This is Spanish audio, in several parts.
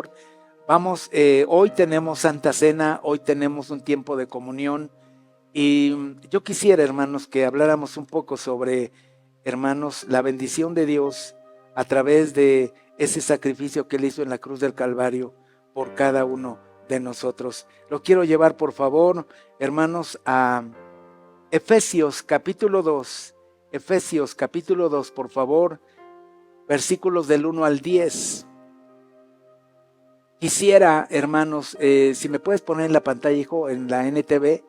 favor. Vamos, hoy tenemos Santa Cena, hoy tenemos un tiempo de comunión y yo quisiera, hermanos, que habláramos un poco sobre, hermanos, la bendición de Dios a través de ese sacrificio que Él hizo en la cruz del Calvario por cada uno de nosotros. Lo quiero llevar, por favor, hermanos, a Efesios capítulo 2, Efesios capítulo 2, por favor, versículos del 1 al 10. Quisiera, hermanos, si me puedes poner en la pantalla, hijo, en la NTV,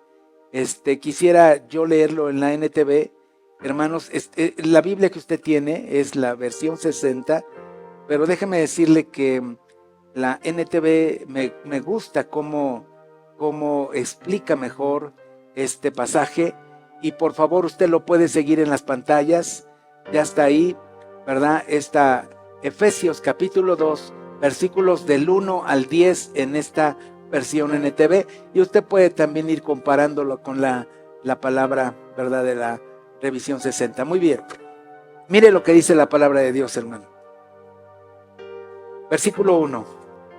quisiera yo leerlo en la NTV. Hermanos, la Biblia que usted tiene es la versión 60, pero déjeme decirle que la NTV me gusta cómo explica mejor este pasaje, y por favor usted lo puede seguir en las pantallas, ya está ahí, ¿verdad? Está Efesios capítulo 2, versículos del 1 al 10 en esta versión NTV, y usted puede también ir comparándolo con la palabra, ¿verdad?, de la revisión 60. Muy bien, mire lo que dice la palabra de Dios, hermano. Versículo 1.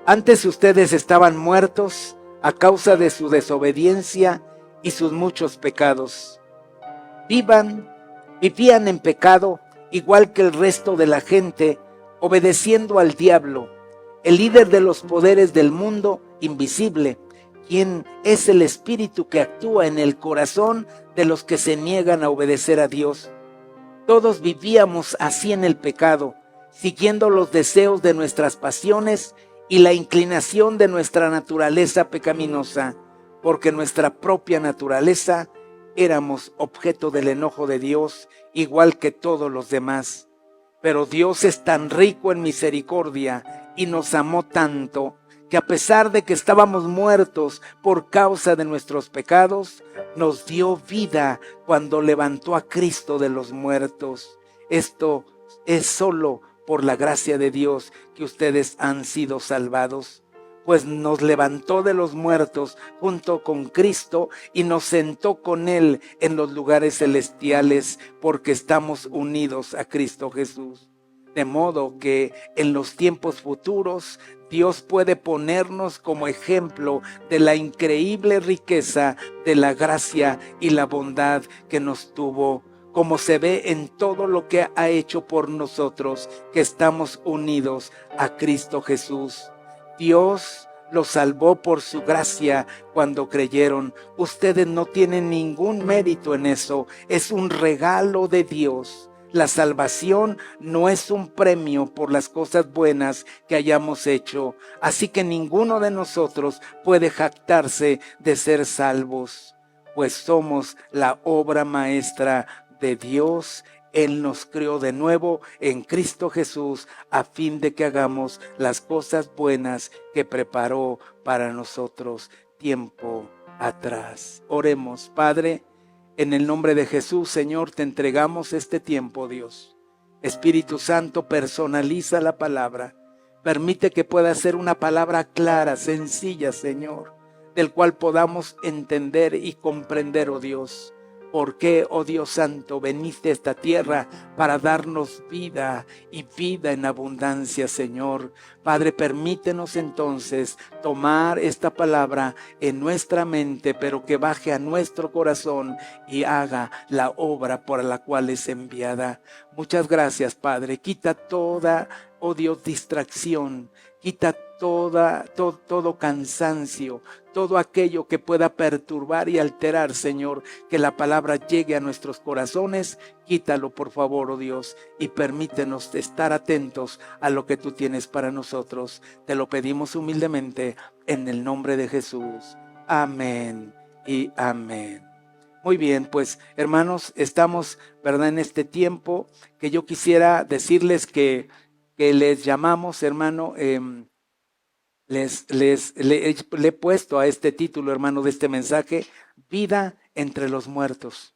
Antes ustedes estaban muertos a causa de su desobediencia y sus muchos pecados. Vivían en pecado igual que el resto de la gente, obedeciendo al diablo, el líder de los poderes del mundo invisible, quien es el espíritu que actúa en el corazón de los que se niegan a obedecer a Dios. Todos vivíamos así en el pecado, siguiendo los deseos de nuestras pasiones y la inclinación de nuestra naturaleza pecaminosa, porque nuestra propia naturaleza éramos objeto del enojo de Dios, igual que todos los demás. Pero Dios es tan rico en misericordia y nos amó tanto, que a pesar de que estábamos muertos por causa de nuestros pecados, nos dio vida cuando levantó a Cristo de los muertos. Esto es solo por la gracia de Dios que ustedes han sido salvados, pues nos levantó de los muertos junto con Cristo y nos sentó con Él en los lugares celestiales, porque estamos unidos a Cristo Jesús. De modo que en los tiempos futuros Dios puede ponernos como ejemplo de la increíble riqueza de la gracia y la bondad que nos tuvo, como se ve en todo lo que ha hecho por nosotros, que estamos unidos a Cristo Jesús. Dios los salvó por su gracia cuando creyeron. Ustedes no tienen ningún mérito en eso, es un regalo de Dios. La salvación no es un premio por las cosas buenas que hayamos hecho, así que ninguno de nosotros puede jactarse de ser salvos, pues somos la obra maestra de Dios. Él nos creó de nuevo en Cristo Jesús a fin de que hagamos las cosas buenas que preparó para nosotros tiempo atrás. Oremos. Padre, en el nombre de Jesús, Señor, te entregamos este tiempo, Dios. Espíritu Santo, personaliza la palabra. Permite que pueda ser una palabra clara, sencilla, Señor, del cual podamos entender y comprender, oh Dios. ¿Por qué, oh Dios Santo, veniste a esta tierra para darnos vida y vida en abundancia, Señor? Padre, permítenos entonces tomar esta palabra en nuestra mente, pero que baje a nuestro corazón y haga la obra por la cual es enviada. Muchas gracias, Padre. Quita toda, oh Dios, distracción. Quita todo cansancio, todo aquello que pueda perturbar y alterar, Señor, que la palabra llegue a nuestros corazones. Quítalo, por favor, oh Dios, y permítenos estar atentos a lo que tú tienes para nosotros. Te lo pedimos humildemente en el nombre de Jesús. Amén y amén. Muy bien, pues hermanos, estamos, ¿verdad?, en este tiempo que yo quisiera decirles que les llamamos, hermano, le he puesto a este título, hermano, de este mensaje, vida entre los muertos.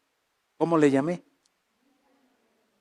¿Cómo le llamé?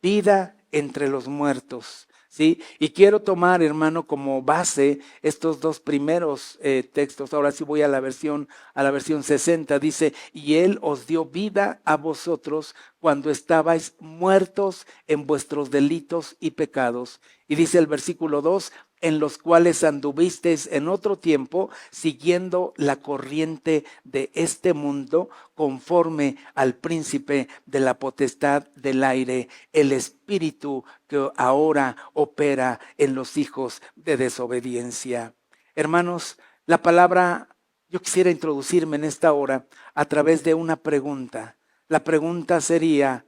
Vida entre los muertos. ¿Sí? Y quiero tomar, hermano, como base estos dos primeros textos. Ahora sí voy a la versión 60. Dice, y Él os dio vida a vosotros cuando estabais muertos en vuestros delitos y pecados. Y dice el versículo 2, en los cuales anduvisteis en otro tiempo, siguiendo la corriente de este mundo, conforme al príncipe de la potestad del aire, el espíritu que ahora opera en los hijos de desobediencia. Hermanos, la palabra, yo quisiera introducirme en esta hora a través de una pregunta. La pregunta sería,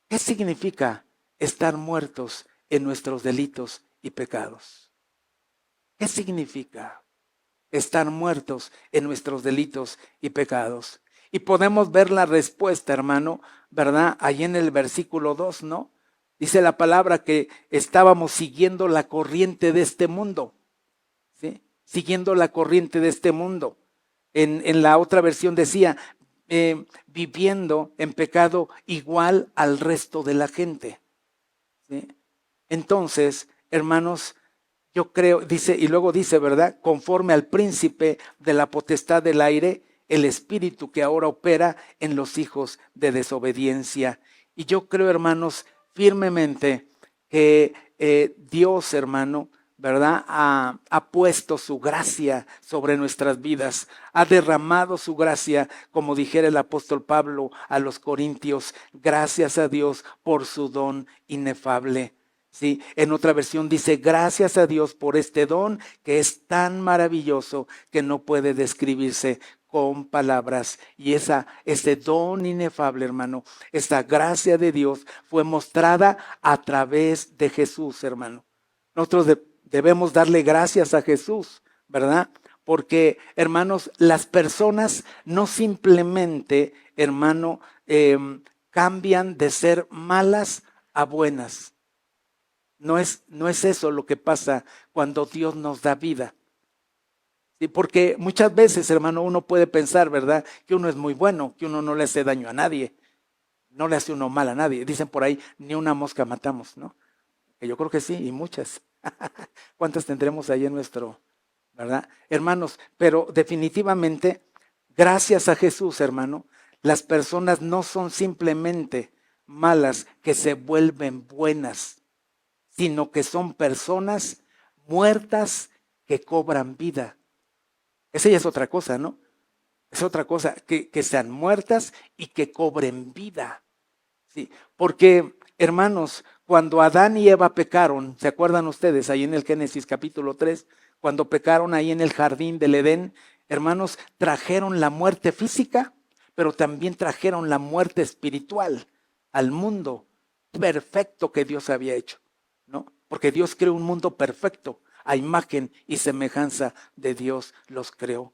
¿qué significa estar muertos en nuestros delitos y pecados? ¿Qué significa estar muertos en nuestros delitos y pecados? Y podemos ver la respuesta, hermano, ¿verdad? Ahí en el versículo 2, ¿no? Dice la palabra que estábamos siguiendo la corriente de este mundo, ¿sí? Siguiendo la corriente de este mundo. En la otra versión decía, viviendo en pecado igual al resto de la gente, ¿sí? Entonces, hermanos, yo creo, dice, y luego dice, ¿verdad? Conforme al príncipe de la potestad del aire, el espíritu que ahora opera en los hijos de desobediencia. Y yo creo, hermanos, firmemente que Dios, hermano, ¿verdad? Ha puesto su gracia sobre nuestras vidas, ha derramado su gracia, como dijera el apóstol Pablo a los Corintios, gracias a Dios por su don inefable. Sí, en otra versión dice, gracias a Dios por este don que es tan maravilloso que no puede describirse con palabras. Y ese don inefable, hermano, esta gracia de Dios fue mostrada a través de Jesús, hermano. Nosotros debemos darle gracias a Jesús, ¿verdad? Porque, hermanos, las personas no simplemente, hermano, cambian de ser malas a buenas. No es eso lo que pasa cuando Dios nos da vida. Sí, porque muchas veces, hermano, uno puede pensar, ¿verdad?, que uno es muy bueno, que uno no le hace daño a nadie, no le hace uno mal a nadie. Dicen por ahí, ni una mosca matamos, ¿no? Que yo creo que sí, y muchas. ¿Cuántas tendremos ahí en nuestro, verdad? Hermanos, pero definitivamente, gracias a Jesús, hermano, las personas no son simplemente malas que se vuelven buenas, sino que son personas muertas que cobran vida. Esa ya es otra cosa, ¿no? Es otra cosa, que sean muertas y que cobren vida. ¿Sí? Porque, hermanos, cuando Adán y Eva pecaron, ¿se acuerdan ustedes ahí en el Génesis capítulo 3? Cuando pecaron ahí en el jardín del Edén, hermanos, trajeron la muerte física, pero también trajeron la muerte espiritual al mundo perfecto que Dios había hecho, ¿no? Porque Dios creó un mundo perfecto, a imagen y semejanza de Dios los creó.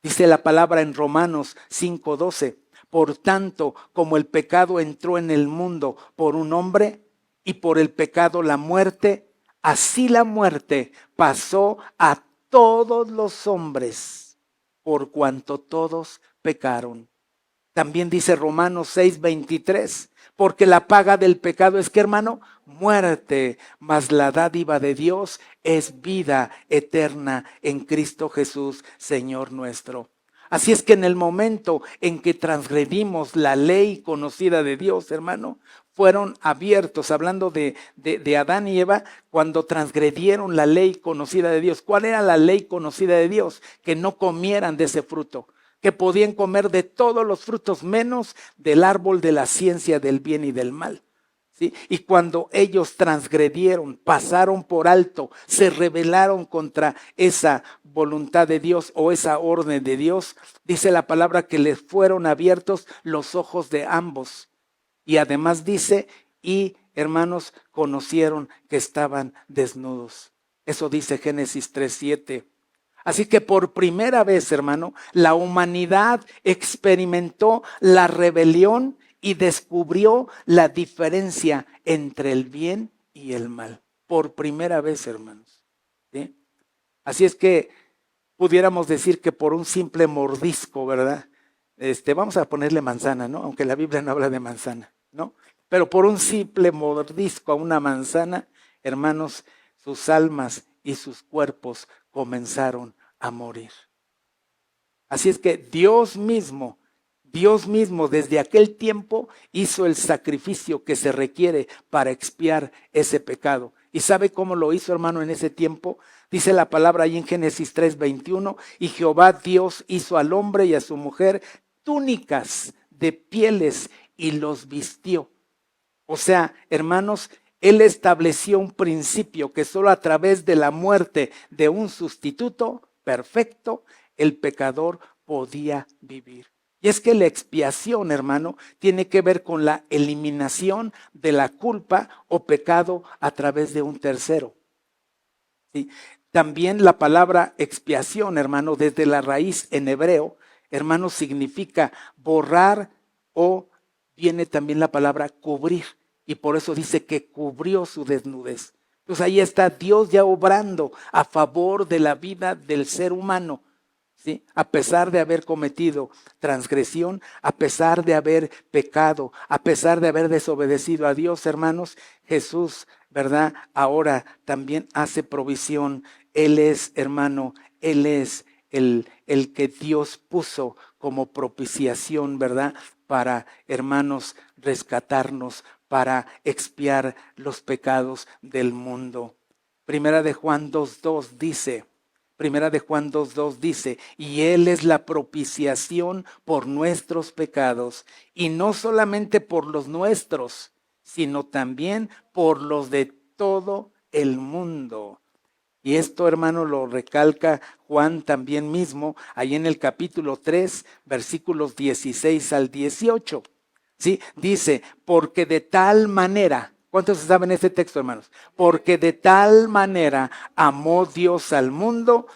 Dice la palabra en Romanos 5:12, por tanto, como el pecado entró en el mundo por un hombre y por el pecado la muerte, así la muerte pasó a todos los hombres, por cuanto todos pecaron. También dice Romanos 6:23, porque la paga del pecado es que, hermano, muerte, mas la dádiva de Dios es vida eterna en Cristo Jesús, Señor nuestro. Así es que en el momento en que transgredimos la ley conocida de Dios, hermano, fueron abiertos, hablando de Adán y Eva, cuando transgredieron la ley conocida de Dios. ¿Cuál era la ley conocida de Dios? Que no comieran de ese fruto, que podían comer de todos los frutos menos del árbol de la ciencia del bien y del mal. ¿Sí? Y cuando ellos transgredieron, pasaron por alto, se rebelaron contra esa voluntad de Dios o esa orden de Dios, dice la palabra que les fueron abiertos los ojos de ambos. Y además dice, y hermanos, conocieron que estaban desnudos. Eso dice Génesis 3:7. Así que por primera vez, hermano, la humanidad experimentó la rebelión y descubrió la diferencia entre el bien y el mal. Por primera vez, hermanos. ¿Sí? Así es que pudiéramos decir que por un simple mordisco, ¿verdad? Vamos a ponerle manzana, ¿no? Aunque la Biblia no habla de manzana, ¿no? Pero por un simple mordisco a una manzana, hermanos, sus almas y sus cuerpos comenzaron a morir. Así es que Dios mismo desde aquel tiempo hizo el sacrificio que se requiere para expiar ese pecado. ¿Y sabe cómo lo hizo, hermano, en ese tiempo? Dice la palabra ahí en Génesis 3:21, y Jehová Dios hizo al hombre y a su mujer túnicas de pieles y los vistió. O sea, hermanos, Él estableció un principio que solo a través de la muerte de un sustituto perfecto, el pecador podía vivir. Y es que la expiación, hermano, tiene que ver con la eliminación de la culpa o pecado a través de un tercero. ¿Sí? También la palabra expiación, hermano, desde la raíz en hebreo, hermano, significa borrar o viene también la palabra cubrir. Y por eso dice que cubrió su desnudez. Pues ahí está Dios ya obrando a favor de la vida del ser humano. ¿Sí? A pesar de haber cometido transgresión, a pesar de haber pecado, a pesar de haber desobedecido a Dios, hermanos, Jesús, ¿verdad? Ahora también hace provisión. Él es, hermano, Él es el que Dios puso como propiciación, ¿verdad? Para, hermanos, rescatarnos, para expiar los pecados del mundo. Primera de Juan 2:2 dice, y Él es la propiciación por nuestros pecados, y no solamente por los nuestros, sino también por los de todo el mundo. Y esto, hermano, lo recalca Juan también mismo, ahí en el capítulo 3, versículos 16 al 18. ¿Sí? Dice, porque de tal manera, ¿cuántos saben este texto, hermanos? Porque de tal manera amó Dios al mundo,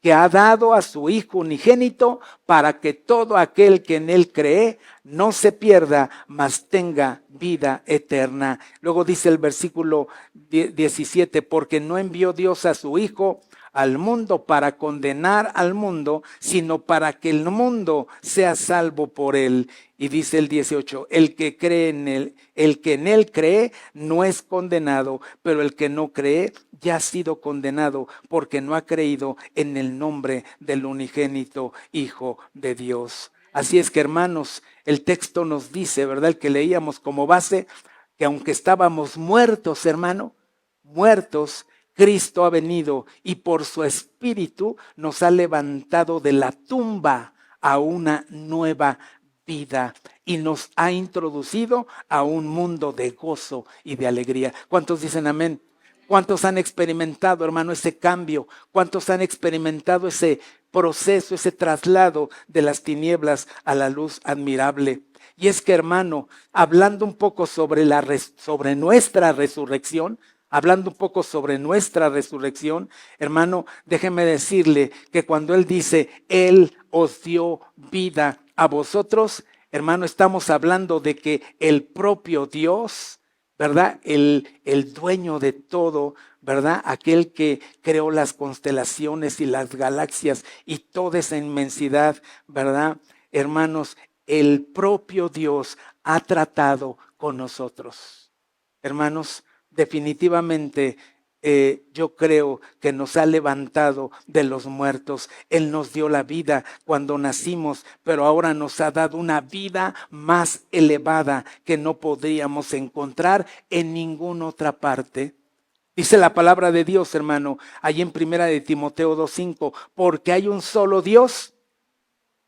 que ha dado a su Hijo unigénito, para que todo aquel que en Él cree no se pierda, mas tenga vida eterna. Luego dice el versículo 17, porque no envió Dios a su Hijo al mundo para condenar al mundo, sino para que el mundo sea salvo por Él. Y dice el 18, el que cree en Él, el que en Él cree no es condenado, pero el que no cree ya ha sido condenado porque no ha creído en el nombre del unigénito Hijo de Dios. Así es que, hermanos, el texto nos dice, ¿verdad? El que leíamos como base, que aunque estábamos muertos, hermano, muertos, Cristo ha venido y por su Espíritu nos ha levantado de la tumba a una nueva vida y nos ha introducido a un mundo de gozo y de alegría. ¿Cuántos dicen amén? ¿Cuántos han experimentado, hermano, ese cambio? ¿Cuántos han experimentado ese proceso, ese traslado de las tinieblas a la luz admirable? Y es que, hermano, hablando un poco sobre nuestra resurrección, hermano, déjeme decirle que cuando Él dice, Él os dio vida a vosotros, hermano, estamos hablando de que el propio Dios, ¿verdad? El dueño de todo, ¿verdad? Aquel que creó las constelaciones y las galaxias y toda esa inmensidad, ¿verdad? Hermanos, el propio Dios ha tratado con nosotros. Hermanos, definitivamente yo creo que nos ha levantado de los muertos. Él nos dio la vida cuando nacimos, pero ahora nos ha dado una vida más elevada que no podríamos encontrar en ninguna otra parte. Dice la palabra de Dios, hermano, allí en Primera de Timoteo 2:5, porque hay un solo Dios.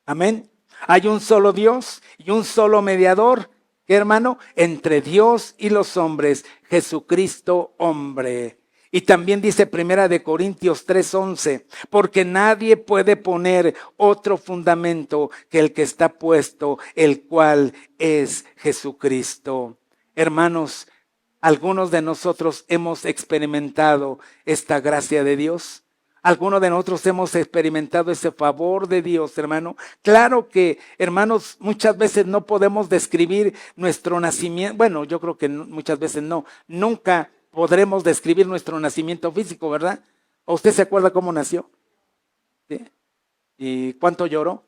Amén. Hay un solo Dios y un solo mediador, ¿qué, hermano? Entre Dios y los hombres, Jesucristo hombre. Y también dice Primera de Corintios 3:11, porque nadie puede poner otro fundamento que el que está puesto, el cual es Jesucristo. Hermanos, algunos de nosotros hemos experimentado esta gracia de Dios. Algunos de nosotros hemos experimentado ese favor de Dios, hermano. Claro que, hermanos, muchas veces no podemos describir nuestro nacimiento. Bueno, yo creo que muchas veces no. Nunca podremos describir nuestro nacimiento físico, ¿verdad? ¿O usted se acuerda cómo nació? ¿Sí? ¿Y cuánto lloró?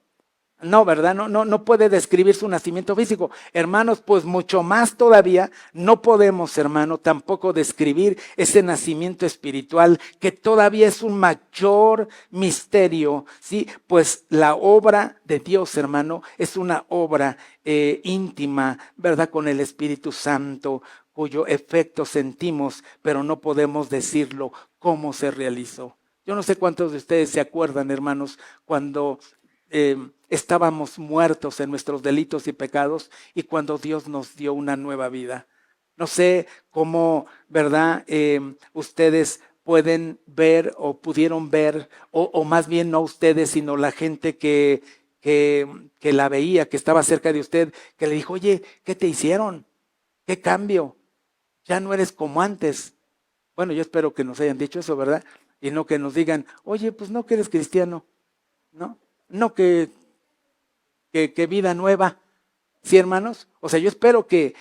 No, ¿verdad? No puede describir su nacimiento físico. Hermanos, pues mucho más todavía no podemos, hermano, tampoco describir ese nacimiento espiritual que todavía es un mayor misterio, ¿sí? Pues la obra de Dios, hermano, es una obra íntima, ¿verdad? Con el Espíritu Santo, cuyo efecto sentimos, pero no podemos decirlo cómo se realizó. Yo no sé cuántos de ustedes se acuerdan, hermanos, cuando estábamos muertos en nuestros delitos y pecados y cuando Dios nos dio una nueva vida. No sé cómo, ¿verdad? Ustedes pueden ver o pudieron ver, o más bien no ustedes, sino la gente que la veía, que estaba cerca de usted, que le dijo, oye, ¿qué te hicieron? ¿Qué cambio? Ya no eres como antes. Bueno, yo espero que nos hayan dicho eso, ¿verdad? Y no que nos digan, oye, pues no que eres cristiano, ¿no? No que vida nueva. ¿Sí, hermanos? O sea, yo espero que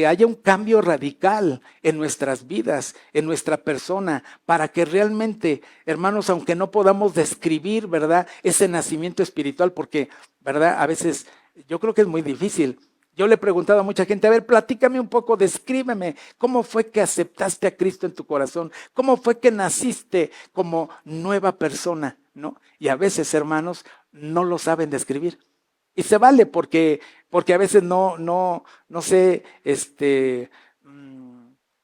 haya un cambio radical en nuestras vidas, en nuestra persona, para que realmente, hermanos, aunque no podamos describir, ¿verdad?, ese nacimiento espiritual, porque, ¿verdad?, a veces yo creo que es muy difícil. Yo le he preguntado a mucha gente, a ver, platícame un poco, descríbeme, ¿cómo fue que aceptaste a Cristo en tu corazón? ¿Cómo fue que naciste como nueva persona? ¿No? Y a veces, hermanos, no lo saben describir. Y se vale porque a veces no sé,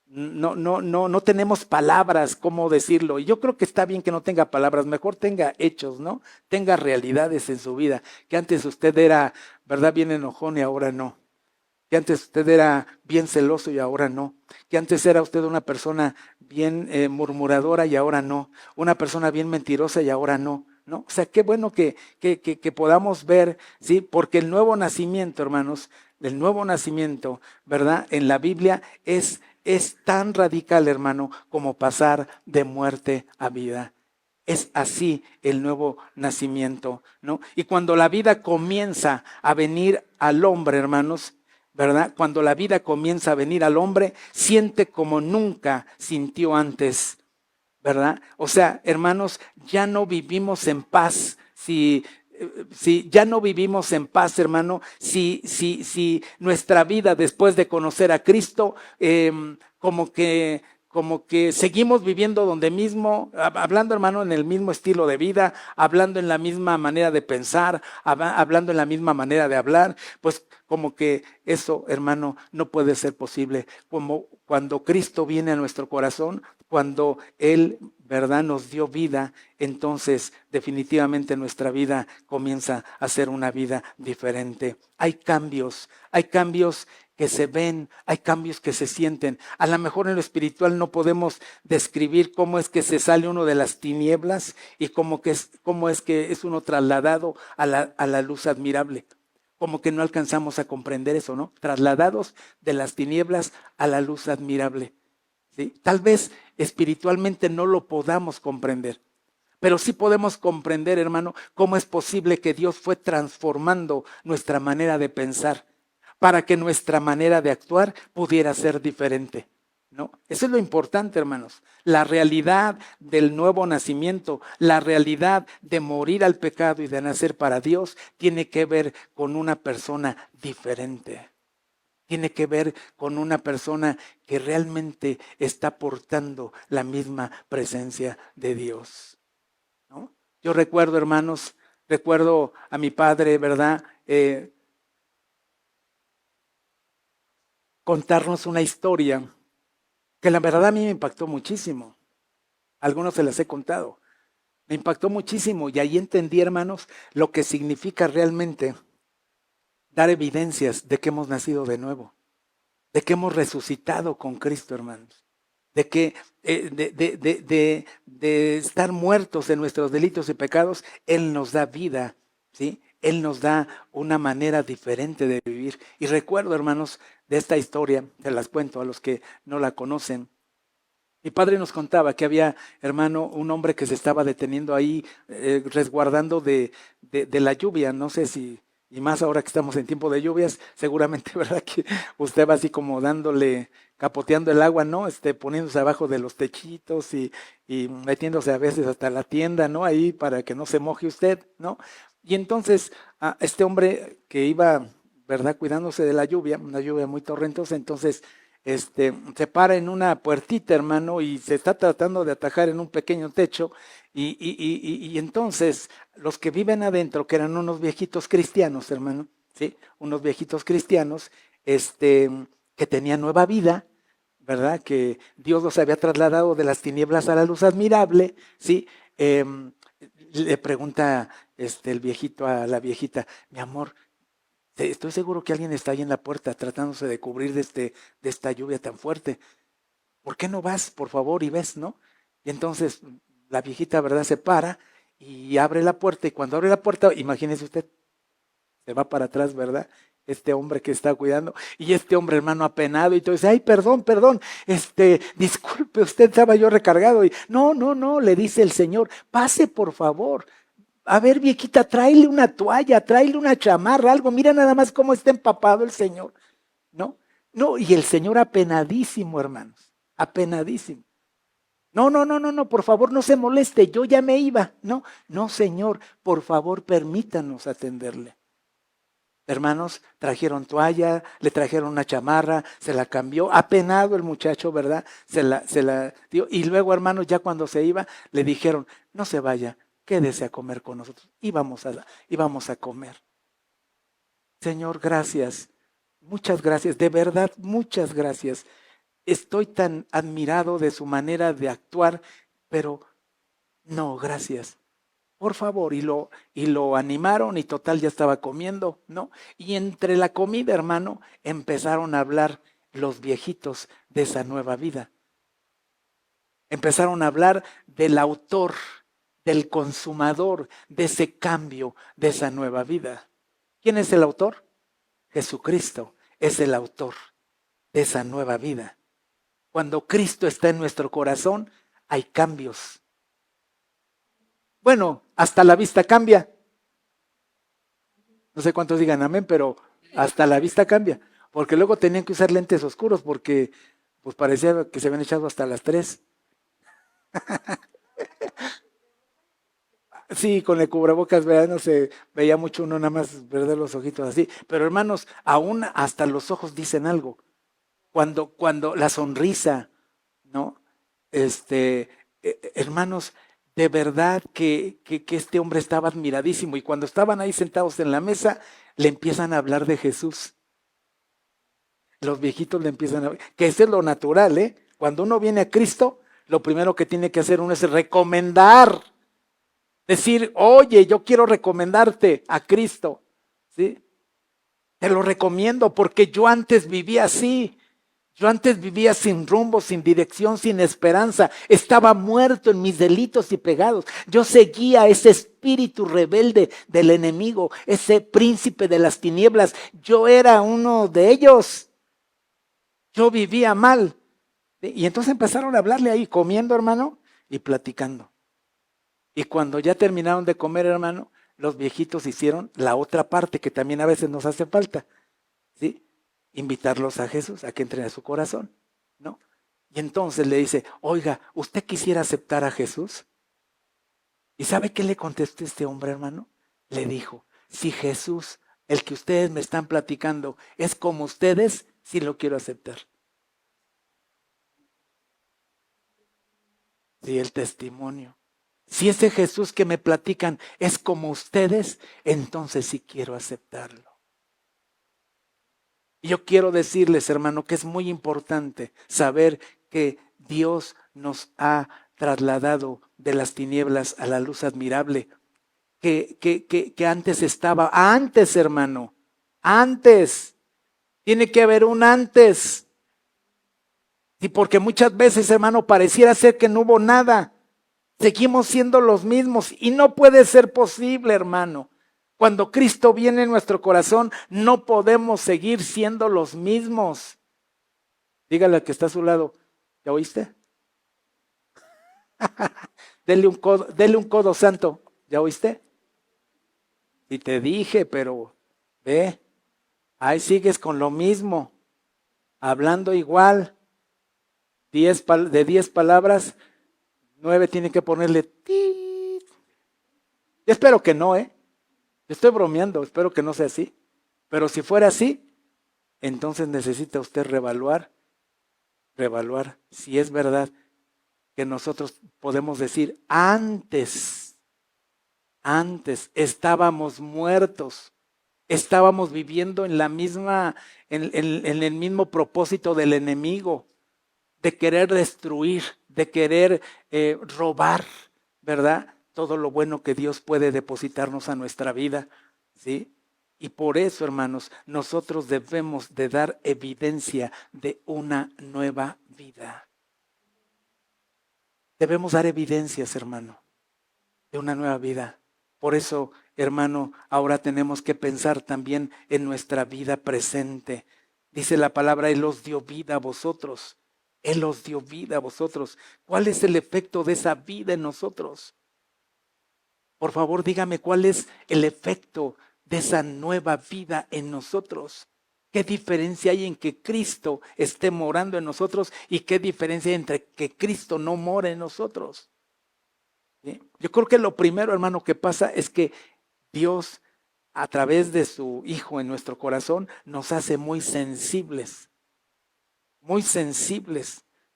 no tenemos palabras cómo decirlo. Y yo creo que está bien que no tenga palabras, mejor tenga hechos, ¿no? Tenga realidades en su vida. Que antes usted era, ¿verdad?, bien enojón y ahora no. Que antes usted era bien celoso y ahora no. Que antes era usted una persona bien murmuradora y ahora no. Una persona bien mentirosa y ahora no. ¿No? O sea, qué bueno que podamos ver, ¿sí? Porque el nuevo nacimiento, hermanos, el nuevo nacimiento, ¿verdad?, en la Biblia es tan radical, hermano, como pasar de muerte a vida. Es así el nuevo nacimiento, ¿no? Y cuando la vida comienza a venir al hombre, hermanos, ¿verdad? Cuando la vida comienza a venir al hombre, siente como nunca sintió antes, ¿verdad? O sea, hermanos, ya no vivimos en paz si ya no vivimos en paz, hermano, si nuestra vida después de conocer a Cristo, como que seguimos viviendo donde mismo, hablando, hermano, en el mismo estilo de vida, hablando en la misma manera de pensar, hablando en la misma manera de hablar, pues como que eso, hermano, no puede ser posible. Como cuando Cristo viene a nuestro corazón, cuando Él, ¿verdad?, nos dio vida, entonces definitivamente nuestra vida comienza a ser una vida diferente. Hay cambios que se ven, hay cambios que se sienten. A lo mejor en lo espiritual no podemos describir cómo es que se sale uno de las tinieblas y cómo es que es uno trasladado a la luz admirable. Como que no alcanzamos a comprender eso, ¿no? Trasladados de las tinieblas a la luz admirable. ¿Sí? Tal vez espiritualmente no lo podamos comprender, pero sí podemos comprender, hermano, cómo es posible que Dios fue transformando nuestra manera de pensar para que nuestra manera de actuar pudiera ser diferente, ¿no? Eso es lo importante, hermanos. La realidad del nuevo nacimiento, la realidad de morir al pecado y de nacer para Dios, tiene que ver con una persona diferente. Tiene que ver con una persona que realmente está portando la misma presencia de Dios, ¿no? Yo recuerdo, hermanos, recuerdo a mi padre, ¿verdad?, contarnos una historia que la verdad a mí me impactó muchísimo. A algunos se las he contado. Me impactó muchísimo y ahí entendí, hermanos, lo que significa realmente dar evidencias de que hemos nacido de nuevo, de que hemos resucitado con Cristo, hermanos, de que de estar muertos en nuestros delitos y pecados, Él nos da vida, ¿sí? Él nos da una manera diferente de vivir. Y recuerdo, hermanos, de esta historia, se las cuento a los que no la conocen. Mi padre nos contaba que había, hermano, un hombre que se estaba deteniendo ahí, resguardando de la lluvia. No sé si, y más ahora que estamos en tiempo de lluvias, seguramente, ¿verdad?, que usted va así como dándole, capoteando el agua, ¿no? Poniéndose abajo de los techitos y metiéndose a veces hasta la tienda, ¿no? Ahí para que no se moje usted, ¿no? Y entonces, este hombre que iba, ¿verdad?, cuidándose de la lluvia, una lluvia muy torrentosa, entonces se para en una puertita, hermano, y se está tratando de atajar en un pequeño techo, y entonces los que viven adentro, que eran unos viejitos cristianos, hermano, ¿sí? Unos viejitos cristianos, que tenían nueva vida, ¿verdad? Que Dios los había trasladado de las tinieblas a la luz admirable, ¿sí? Le pregunta el viejito a la viejita, mi amor, estoy seguro que alguien está ahí en la puerta tratándose de cubrir de esta lluvia tan fuerte. ¿Por qué no vas, por favor, y ves, no? Y entonces la viejita, ¿verdad? Se para y abre la puerta, y cuando abre la puerta, imagínese usted, se va para atrás, ¿verdad? Este hombre que está cuidando, y este hombre, hermano, apenado, y todo dice, ay, perdón, disculpe, usted, estaba yo recargado, y no, no, no, le dice el Señor, pase por favor. A ver, viejita, tráele una toalla, tráele una chamarra, algo, mira nada más cómo está empapado el Señor, ¿no? No, y el Señor apenadísimo, hermanos, apenadísimo. No, no, no, no, no, por favor, no se moleste, yo ya me iba. No, no, Señor, por favor, permítanos atenderle. Hermanos, trajeron toalla, le trajeron una chamarra, se la cambió, apenado el muchacho, ¿verdad? Se la dio. Y luego, hermanos, ya cuando se iba, le dijeron, no se vaya, quédese a comer con nosotros. Íbamos a comer. Señor, gracias. Muchas gracias, de verdad, muchas gracias. Estoy tan admirado de su manera de actuar, pero no, gracias. Por favor, y lo animaron y total ya estaba comiendo, ¿no? Y entre la comida, hermano, empezaron a hablar los viejitos de esa nueva vida. Empezaron a hablar del autor, del consumador, de ese cambio, de esa nueva vida. ¿Quién es el autor? Jesucristo es el autor de esa nueva vida. Cuando Cristo está en nuestro corazón, hay cambios. Bueno, hasta la vista cambia. No sé cuántos digan amén, pero hasta la vista cambia. Porque luego tenían que usar lentes oscuros porque pues parecía que se habían echado hasta las 3. Sí, con el cubrebocas, ¿verdad? No se veía mucho uno nada más perder los ojitos así. Pero hermanos, aún hasta los ojos dicen algo. Cuando la sonrisa, ¿no? Hermanos, de verdad que este hombre estaba admiradísimo, y cuando estaban ahí sentados en la mesa, le empiezan a hablar de Jesús. Los viejitos le empiezan a hablar, que eso es lo natural, ¿eh? Cuando uno viene a Cristo, lo primero que tiene que hacer uno es recomendar, decir, oye, yo quiero recomendarte a Cristo, ¿sí? Te lo recomiendo porque yo antes vivía así. Yo antes vivía sin rumbo, sin dirección, sin esperanza. Estaba muerto en mis delitos y pecados. Yo seguía ese espíritu rebelde del enemigo, ese príncipe de las tinieblas. Yo era uno de ellos. Yo vivía mal. Y entonces empezaron a hablarle ahí, comiendo, hermano, y platicando. Y cuando ya terminaron de comer, hermano, los viejitos hicieron la otra parte que también a veces nos hace falta, ¿sí? Invitarlos a Jesús, a que entren a su corazón, ¿no? Y entonces le dice, oiga, ¿usted quisiera aceptar a Jesús? ¿Y sabe qué le contestó este hombre, hermano? Le dijo, si Jesús, el que ustedes me están platicando, es como ustedes, sí lo quiero aceptar. Sí, el testimonio. Si ese Jesús que me platican es como ustedes, entonces sí quiero aceptarlo. Y yo quiero decirles, hermano, que es muy importante saber que Dios nos ha trasladado de las tinieblas a la luz admirable, que antes estaba, antes, hermano, antes, tiene que haber un antes. Y porque muchas veces, hermano, pareciera ser que no hubo nada. Seguimos siendo los mismos y no puede ser posible, hermano. Cuando Cristo viene en nuestro corazón, no podemos seguir siendo los mismos. Dígale al que está a su lado, ¿ya oíste? Dele un codo santo, ¿ya oíste? Y te dije, pero ve, ahí sigues con lo mismo, hablando igual. De 10 palabras, 9 tiene que ponerle tit. Yo espero que no, estoy bromeando, espero que no sea así. Pero si fuera así, entonces necesita usted revaluar si es verdad que nosotros podemos decir antes estábamos muertos, estábamos viviendo en el mismo propósito del enemigo. de querer destruir, de querer robar, ¿verdad? Todo lo bueno que Dios puede depositarnos a nuestra vida, ¿sí? Y por eso, hermanos, nosotros debemos de dar evidencia de una nueva vida. Debemos dar evidencias, hermano, de una nueva vida. Por eso, hermano, ahora tenemos que pensar también en nuestra vida presente. Dice la palabra, Él os dio vida a vosotros. Él os dio vida a vosotros. ¿Cuál es el efecto de esa vida en nosotros? Por favor, dígame cuál es el efecto de esa nueva vida en nosotros. ¿Qué diferencia hay en que Cristo esté morando en nosotros y qué diferencia hay entre que Cristo no mora en nosotros? ¿Sí? Yo creo que lo primero, hermano, que pasa es que Dios, a través de su Hijo en nuestro corazón, nos hace muy sensibles,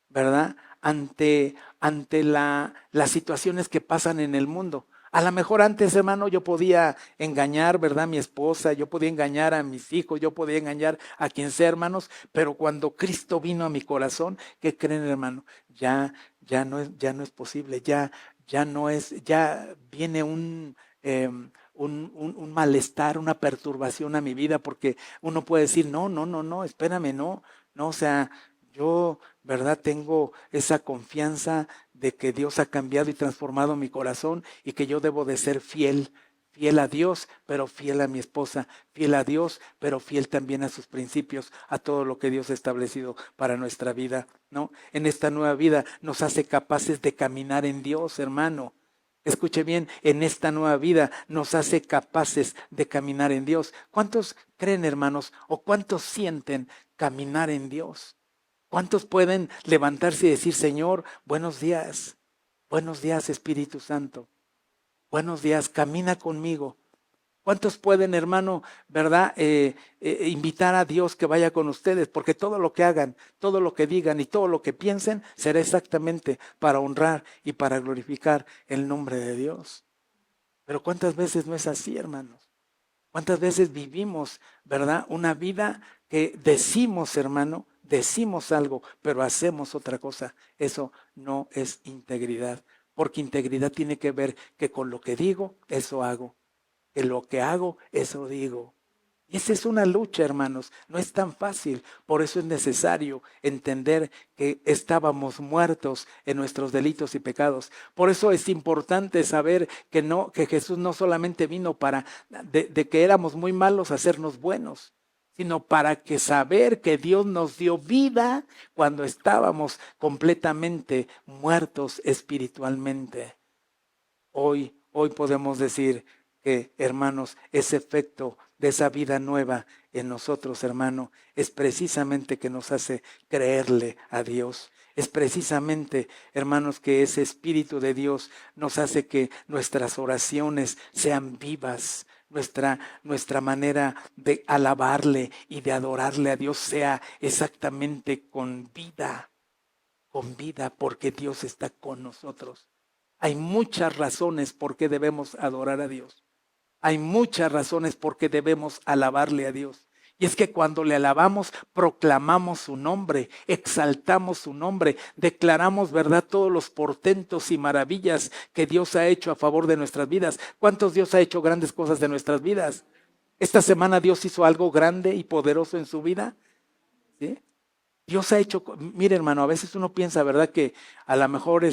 ¿verdad? Ante las situaciones que pasan en el mundo. A lo mejor antes, hermano, yo podía engañar, ¿verdad? A mi esposa, yo podía engañar a mis hijos, yo podía engañar a quien sea, hermanos, pero cuando Cristo vino a mi corazón, ¿qué creen, hermano? Ya no es posible, ya viene un malestar, una perturbación a mi vida, porque uno puede decir, no, espérame, no, o sea, yo, ¿verdad? Tengo esa confianza de que Dios ha cambiado y transformado mi corazón y que yo debo de ser fiel a Dios, pero fiel a mi esposa, fiel a Dios, pero fiel también a sus principios, a todo lo que Dios ha establecido para nuestra vida, ¿no? En esta nueva vida nos hace capaces de caminar en Dios, hermano. Escuche bien, en esta nueva vida nos hace capaces de caminar en Dios. ¿Cuántos creen, hermanos, o cuántos sienten caminar en Dios? ¿Cuántos pueden levantarse y decir, Señor, buenos días Espíritu Santo, buenos días, camina conmigo? ¿Cuántos pueden, hermano, verdad, invitar a Dios que vaya con ustedes? Porque todo lo que hagan, todo lo que digan y todo lo que piensen será exactamente para honrar y para glorificar el nombre de Dios. Pero ¿cuántas veces no es así, hermanos? ¿Cuántas veces vivimos, verdad, una vida que decimos, hermano, decimos algo, pero hacemos otra cosa? Eso no es integridad, porque integridad tiene que ver que con lo que digo, eso hago, que lo que hago, eso digo. Y esa es una lucha, hermanos, no es tan fácil. Por eso es necesario entender que estábamos muertos en nuestros delitos y pecados. Por eso es importante saber que Jesús no solamente vino para de que éramos muy malos a hacernos buenos, sino para que saber que Dios nos dio vida cuando estábamos completamente muertos espiritualmente. Hoy podemos decir que, hermanos, ese efecto de esa vida nueva en nosotros, hermano, es precisamente que nos hace creerle a Dios. Es precisamente, hermanos, que ese Espíritu de Dios nos hace que nuestras oraciones sean vivas, nuestra manera de alabarle y de adorarle a Dios sea exactamente con vida, porque Dios está con nosotros. Hay muchas razones por qué debemos adorar a Dios. Hay muchas razones por qué debemos alabarle a Dios. Y es que cuando le alabamos, proclamamos su nombre, exaltamos su nombre, declaramos, ¿verdad?, todos los portentos y maravillas que Dios ha hecho a favor de nuestras vidas. ¿Cuántos Dios ha hecho grandes cosas de nuestras vidas? Esta semana Dios hizo algo grande y poderoso en su vida, ¿sí? Dios ha hecho, mire, hermano, a veces uno piensa, ¿verdad?, que a lo mejor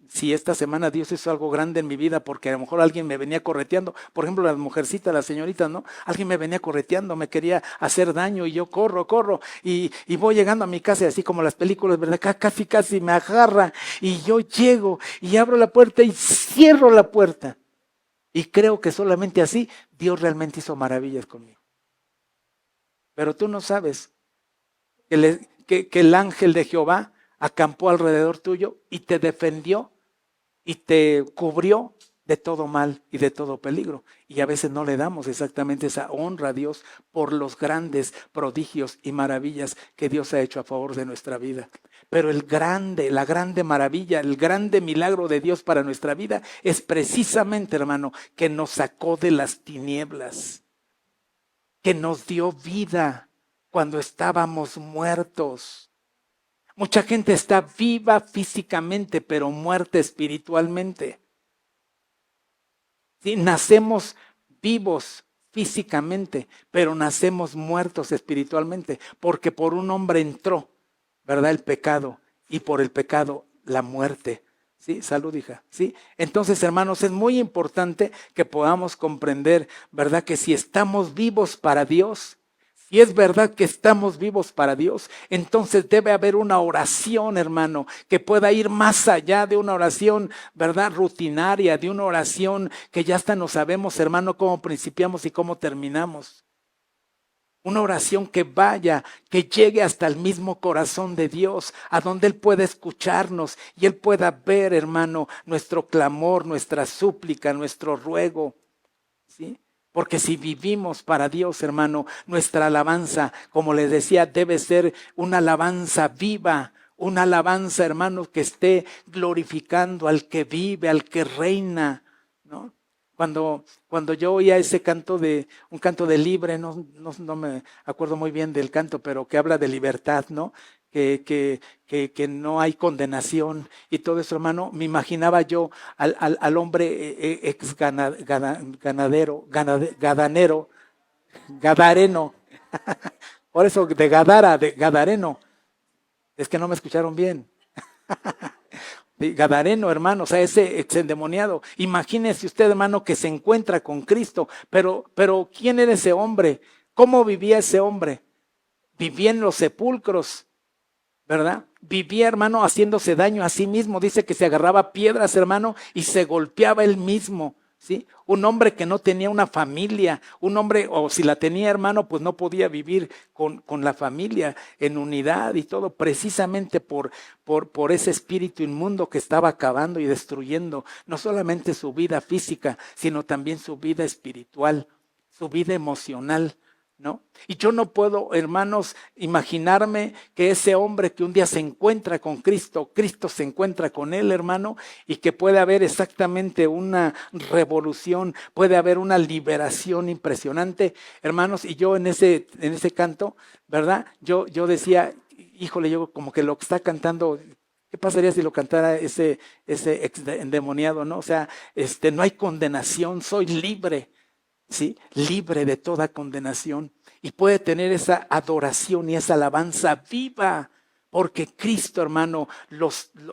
si esta semana Dios hizo algo grande en mi vida, porque a lo mejor alguien me venía correteando, por ejemplo, las mujercitas, las señoritas, ¿no? Alguien me venía correteando, me quería hacer daño y yo corro, y voy llegando a mi casa, así como las películas, ¿verdad? Casi me agarra y yo llego y abro la puerta y cierro la puerta. Y creo que solamente así Dios realmente hizo maravillas conmigo. Pero tú no sabes que el ángel de Jehová acampó alrededor tuyo y te defendió y te cubrió de todo mal y de todo peligro. Y a veces no le damos exactamente esa honra a Dios por los grandes prodigios y maravillas que Dios ha hecho a favor de nuestra vida. Pero la grande maravilla, el grande milagro de Dios para nuestra vida es precisamente, hermano, que nos sacó de las tinieblas, que nos dio vida cuando estábamos muertos. Mucha gente está viva físicamente, pero muerta espiritualmente. ¿Sí? Nacemos vivos físicamente, pero nacemos muertos espiritualmente, porque por un hombre entró, ¿verdad? El pecado, y por el pecado la muerte. ¿Sí? Salud, hija. ¿Sí? Entonces, hermanos, es muy importante que podamos comprender, ¿verdad? Que si estamos vivos para Dios, si es verdad que estamos vivos para Dios, entonces debe haber una oración, hermano, que pueda ir más allá de una oración, ¿verdad? Rutinaria, de una oración que ya hasta no sabemos, hermano, cómo principiamos y cómo terminamos. Una oración que vaya, que llegue hasta el mismo corazón de Dios, a donde Él pueda escucharnos y Él pueda ver, hermano, nuestro clamor, nuestra súplica, nuestro ruego, ¿sí? Porque si vivimos para Dios, hermano, nuestra alabanza, como les decía, debe ser una alabanza viva, una alabanza, hermano, que esté glorificando al que vive, al que reina, ¿no? Cuando yo oía ese canto un canto de libre, no me acuerdo muy bien del canto, pero que habla de libertad, ¿no? Que no hay condenación y todo eso, hermano, me imaginaba yo al hombre ex gadareno, por eso de Gadara, de Gadareno, es que no me escucharon bien. Gadareno, hermano, o sea, ese exendemoniado. Imagínese usted, hermano, que se encuentra con Cristo, pero ¿quién era ese hombre? ¿Cómo vivía ese hombre? Vivía en los sepulcros, ¿verdad? Vivía, hermano, haciéndose daño a sí mismo. Dice que se agarraba piedras, hermano, y se golpeaba él mismo, ¿sí? Un hombre que no tenía una familia, un hombre, o si la tenía, hermano, pues no podía vivir con la familia en unidad y todo, precisamente por ese espíritu inmundo que estaba acabando y destruyendo no solamente su vida física, sino también su vida espiritual, su vida emocional, ¿no? Y yo no puedo, hermanos, imaginarme que ese hombre que un día se encuentra con Cristo, Cristo se encuentra con él, hermano, y que puede haber exactamente una revolución, puede haber una liberación impresionante, hermanos. Y yo en ese canto, ¿verdad? Yo decía, híjole, yo como que lo que está cantando, ¿qué pasaría si lo cantara ese endemoniado, no? O sea, no hay condenación, soy libre. ¿Sí? Libre de toda condenación, y puede tener esa adoración y esa alabanza viva, porque Cristo, hermano,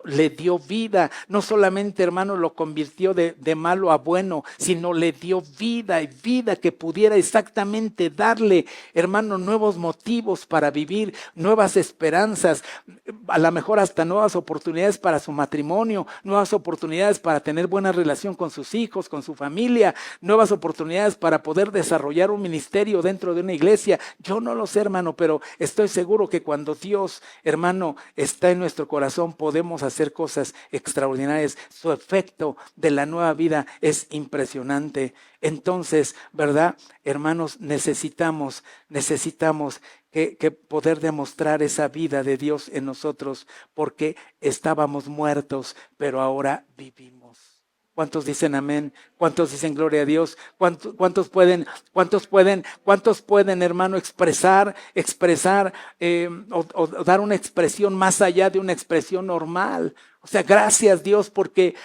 le dio vida. No solamente, hermano, lo convirtió de malo a bueno, sino le dio vida, y vida que pudiera exactamente darle, hermano, nuevos motivos para vivir, nuevas esperanzas, a lo mejor hasta nuevas oportunidades para su matrimonio, nuevas oportunidades para tener buena relación con sus hijos, con su familia, nuevas oportunidades para poder desarrollar un ministerio dentro de una iglesia. Yo no lo sé, hermano, pero estoy seguro que cuando Dios, hermano, está en nuestro corazón, podemos hacer cosas extraordinarias. Su efecto de la nueva vida es impresionante. Entonces, ¿verdad, hermanos? Necesitamos que poder demostrar esa vida de Dios en nosotros, porque estábamos muertos, pero ahora vivimos. ¿Cuántos dicen amén? ¿Cuántos dicen gloria a Dios? ¿Cuántos pueden, hermano, expresar o dar una expresión más allá de una expresión normal? O sea, gracias Dios, porque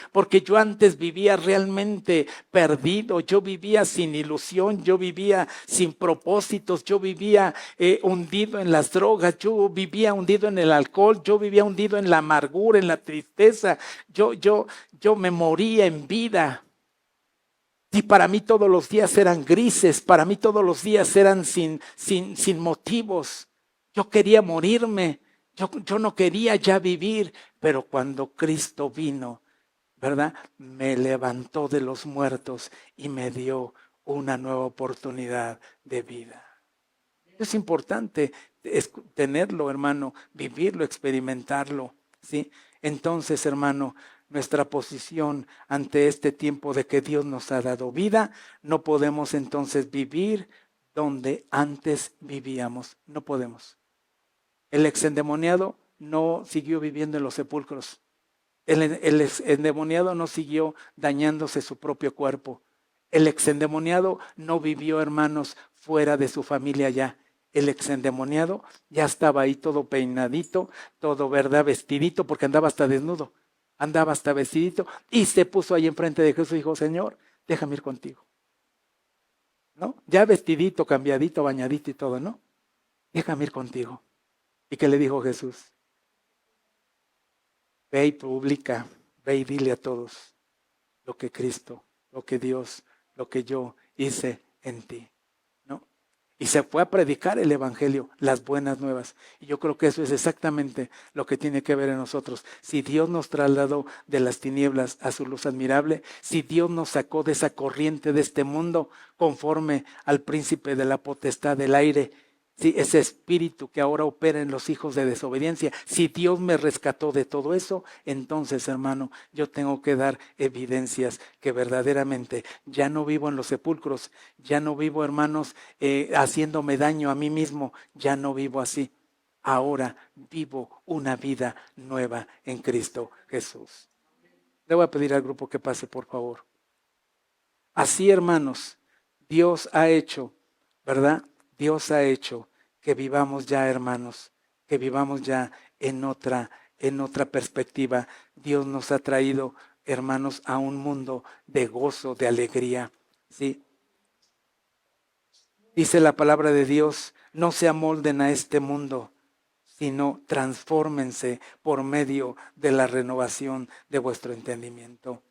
yo antes vivía realmente perdido, yo vivía sin ilusión, yo vivía sin propósitos, yo vivía hundido en las drogas, yo vivía hundido en el alcohol, yo vivía hundido en la amargura, en la tristeza, yo me moría en vida. Y para mí todos los días eran grises, para mí todos los días eran sin motivos. Yo quería morirme, yo no quería ya vivir, pero cuando Cristo vino, ¿verdad? Me levantó de los muertos y me dio una nueva oportunidad de vida. Es importante tenerlo, hermano, vivirlo, experimentarlo, ¿sí? Entonces, hermano, nuestra posición ante este tiempo de que Dios nos ha dado vida, no podemos entonces vivir donde antes vivíamos. No podemos. El exendemoniado no siguió viviendo en los sepulcros. El exendemoniado no siguió dañándose su propio cuerpo. El exendemoniado no vivió, hermanos, fuera de su familia ya. el exendemoniado ya estaba ahí todo peinadito, todo, ¿verdad? Vestidito, porque andaba hasta desnudo, andaba hasta vestidito, y se puso ahí enfrente de Jesús y dijo, Señor, déjame ir contigo, ¿no? Ya vestidito, cambiadito, bañadito y todo, ¿no? Déjame ir contigo. ¿Y qué le dijo Jesús? Ve y publica, ve y dile a todos lo que Cristo, lo que Dios, lo que yo hice en ti, ¿no? Y se fue a predicar el evangelio, las buenas nuevas. Y yo creo que eso es exactamente lo que tiene que ver en nosotros. Si Dios nos trasladó de las tinieblas a su luz admirable, si Dios nos sacó de esa corriente de este mundo conforme al príncipe de la potestad del aire, sí, ese espíritu que ahora opera en los hijos de desobediencia, si Dios me rescató de todo eso, entonces, hermano, yo tengo que dar evidencias que verdaderamente ya no vivo en los sepulcros, ya no vivo, hermanos, haciéndome daño a mí mismo, ya no vivo así. Ahora vivo una vida nueva en Cristo Jesús. Le voy a pedir al grupo que pase, por favor. Así, hermanos, Dios ha hecho, ¿verdad? Dios ha hecho que vivamos ya, hermanos, que vivamos ya en otra perspectiva. Dios nos ha traído, hermanos, a un mundo de gozo, de alegría, ¿sí? Dice la palabra de Dios, no se amolden a este mundo, sino transfórmense por medio de la renovación de vuestro entendimiento.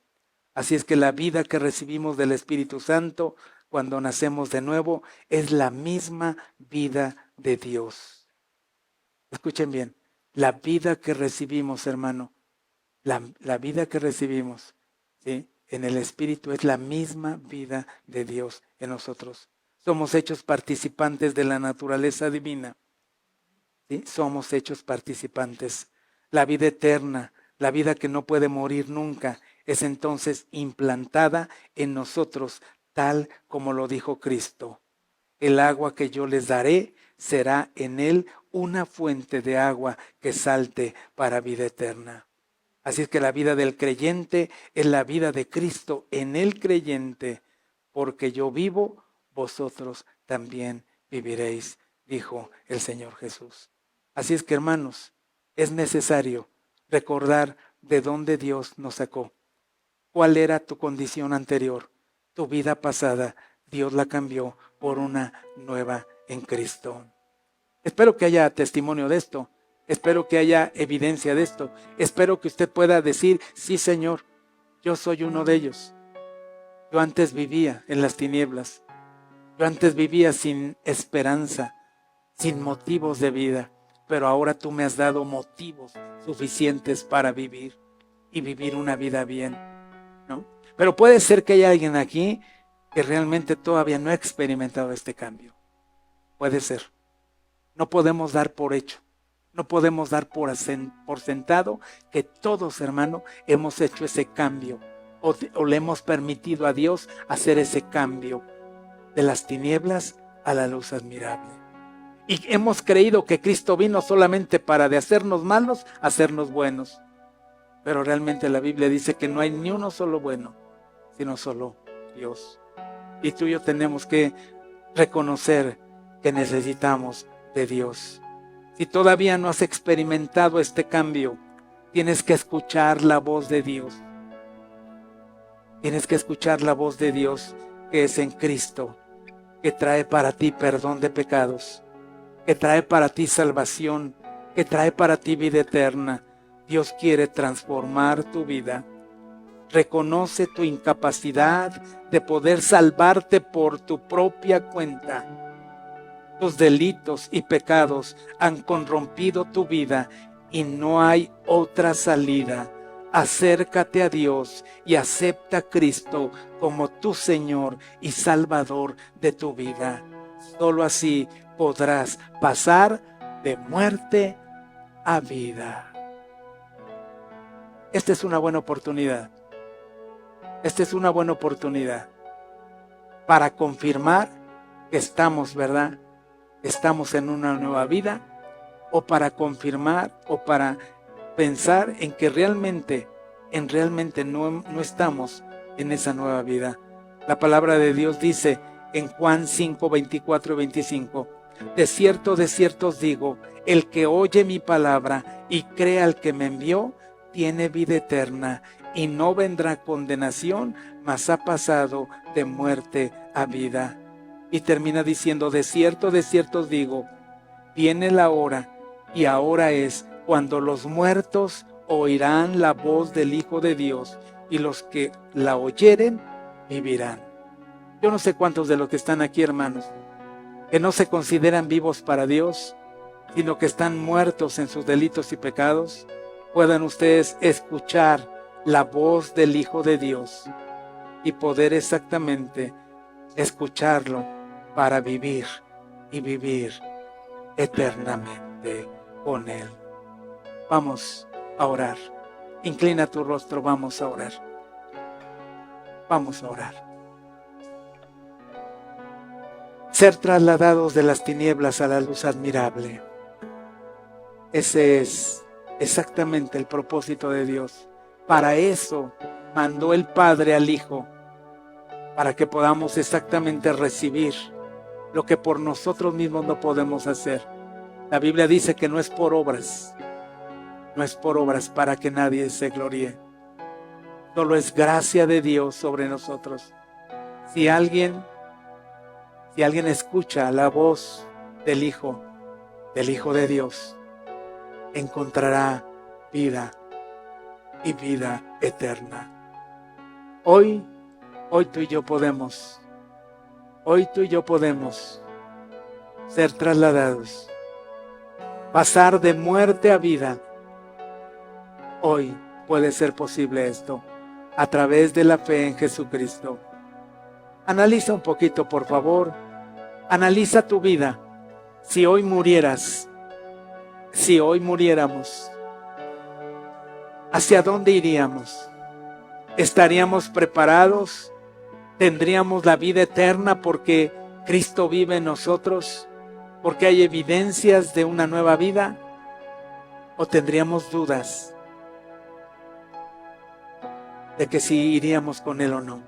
Así es que la vida que recibimos del Espíritu Santo cuando nacemos de nuevo es la misma vida de Dios. Escuchen bien, la vida que recibimos, hermano, la vida que recibimos, ¿sí?, en el Espíritu es la misma vida de Dios en nosotros. Somos hechos participantes de la naturaleza divina. ¿Sí? Somos hechos participantes. La vida eterna, la vida que no puede morir nunca, es entonces implantada en nosotros, tal como lo dijo Cristo. El agua que yo les daré será en él una fuente de agua que salte para vida eterna. Así es que la vida del creyente es la vida de Cristo en el creyente, porque yo vivo, vosotros también viviréis, dijo el Señor Jesús. Así es que, hermanos, es necesario recordar de dónde Dios nos sacó. ¿Cuál era tu condición anterior? Tu vida pasada, Dios la cambió por una nueva en Cristo. Espero que haya testimonio de esto. Espero que haya evidencia de esto. Espero que usted pueda decir, sí, Señor, yo soy uno de ellos. Yo antes vivía en las tinieblas. Yo antes vivía sin esperanza, sin motivos de vida. Pero ahora tú me has dado motivos suficientes para vivir y vivir una vida bien, ¿no? Pero puede ser que haya alguien aquí que realmente todavía no ha experimentado este cambio. Puede ser. No podemos dar por hecho. No podemos dar por sentado que todos, hermano, hemos hecho ese cambio o le hemos permitido a Dios hacer ese cambio de las tinieblas a la luz admirable. Y hemos creído que Cristo vino solamente para de hacernos malos, hacernos buenos. Pero realmente la Biblia dice que no hay ni uno solo bueno, sino solo Dios. Y tú y yo tenemos que reconocer que necesitamos de Dios. Si todavía no has experimentado este cambio, tienes que escuchar la voz de Dios. Tienes que escuchar la voz de Dios que es en Cristo, que trae para ti perdón de pecados, que trae para ti salvación, que trae para ti vida eterna. Dios quiere transformar tu vida. Reconoce tu incapacidad de poder salvarte por tu propia cuenta. Tus delitos y pecados han corrompido tu vida y no hay otra salida. Acércate a Dios y acepta a Cristo como tu Señor y Salvador de tu vida. Solo así podrás pasar de muerte a vida. Esta es una buena oportunidad. Esta es una buena oportunidad para confirmar que estamos, ¿verdad?, estamos en una nueva vida, o para confirmar o para pensar en que realmente no estamos en esa nueva vida. La palabra de Dios dice en Juan 5, 24 y 25, de cierto os digo, el que oye mi palabra y cree al que me envió, tiene vida eterna y no vendrá a condenación, mas ha pasado de muerte a vida. Y termina diciendo, de cierto os digo, viene la hora, y ahora es, cuando los muertos oirán la voz del Hijo de Dios, y los que la oyeren vivirán. Yo no sé cuántos de los que están aquí, hermanos, que no se consideran vivos para Dios, sino que están muertos en sus delitos y pecados, puedan ustedes escuchar la voz del Hijo de Dios y poder exactamente escucharlo para vivir y vivir eternamente con Él. Vamos a orar. Inclina tu rostro, vamos a orar. Vamos a orar. Ser trasladados de las tinieblas a la luz admirable. Ese es exactamente el propósito de Dios. Para eso mandó el Padre al Hijo, para que podamos exactamente recibir lo que por nosotros mismos no podemos hacer. La Biblia dice que no es por obras, no es por obras para que nadie se gloríe. Solo es gracia de Dios sobre nosotros. Si alguien escucha la voz del Hijo de Dios, encontrará vida y vida eterna. Hoy tú y yo podemos ser trasladados, pasar de muerte a vida. Hoy puede ser posible esto a través de la fe en Jesucristo. Analiza un poquito, por favor. Analiza tu vida. Si hoy muriéramos, ¿hacia dónde iríamos? ¿Estaríamos preparados? ¿Tendríamos la vida eterna porque Cristo vive en nosotros? ¿Porque hay evidencias de una nueva vida? ¿O tendríamos dudas de que si iríamos con Él o no?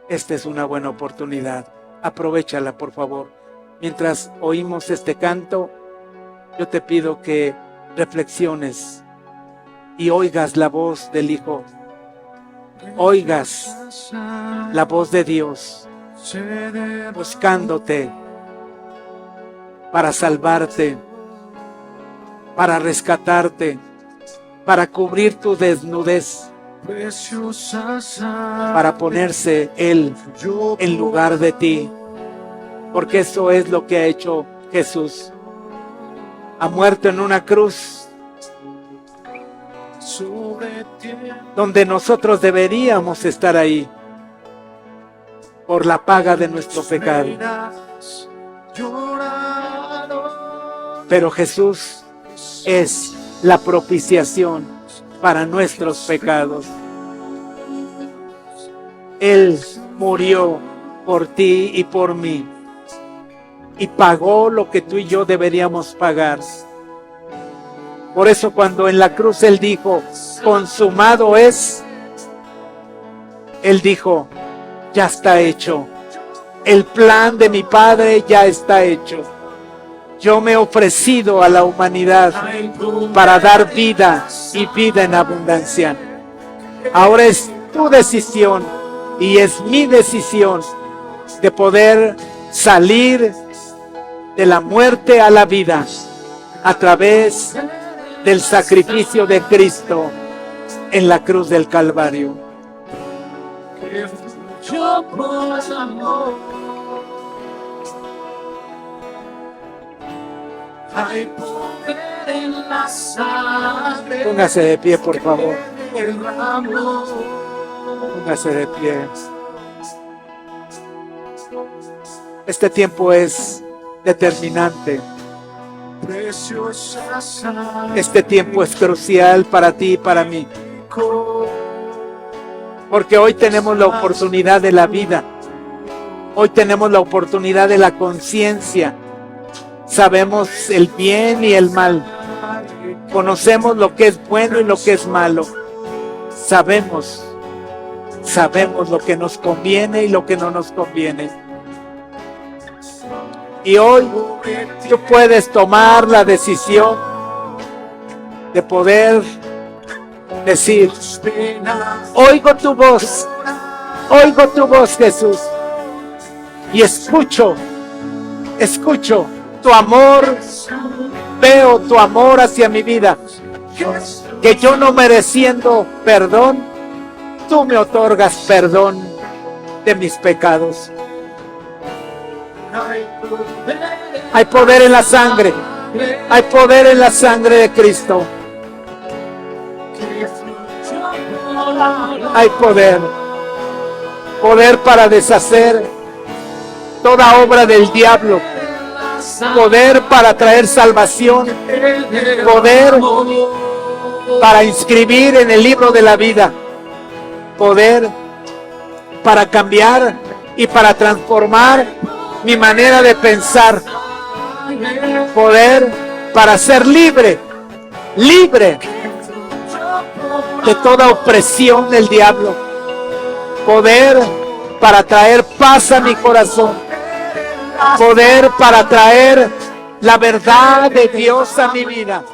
Esta es una buena oportunidad. Aprovéchala, por favor. Mientras oímos este canto, yo te pido que reflexiones y oigas la voz del Hijo. Oigas la voz de Dios buscándote para salvarte, para rescatarte, para cubrir tu desnudez, para ponerse Él en lugar de ti, porque eso es lo que ha hecho Jesús. Ha muerto en una cruz donde nosotros deberíamos estar ahí por la paga de nuestro pecado. Pero Jesús es la propiciación para nuestros pecados. Él murió por ti y por mí y pagó lo que tú y yo deberíamos pagar. Por eso cuando en la cruz Él dijo, consumado es, Él dijo, ya está hecho. El plan de mi Padre ya está hecho. Yo me he ofrecido a la humanidad para dar vida y vida en abundancia. Ahora es tu decisión y es mi decisión de poder salir de la muerte a la vida a través del sacrificio de Cristo en la cruz del Calvario. Hay poder en la sangre. Póngase de pie, por favor. Póngase de pie. Este tiempo es determinante. Este tiempo es crucial para ti y para mí. Porque hoy tenemos la oportunidad de la vida. Hoy tenemos la oportunidad de la conciencia. Sabemos el bien y el mal. Conocemos lo que es bueno y lo que es malo. Sabemos lo que nos conviene y lo que no nos conviene. Y hoy tú puedes tomar la decisión de poder decir, oigo tu voz, Jesús, y escucho tu amor, veo tu amor hacia mi vida, que yo no mereciendo perdón, tú me otorgas perdón de mis pecados. Hay poder en la sangre, hay poder en la sangre de Cristo. Hay poder para deshacer toda obra del diablo, poder para traer salvación, poder para inscribir en el libro de la vida, poder para cambiar y para transformar mi manera de pensar, poder para ser libre de toda opresión del diablo, poder para traer paz a mi corazón, poder para traer la verdad de Dios a mi vida.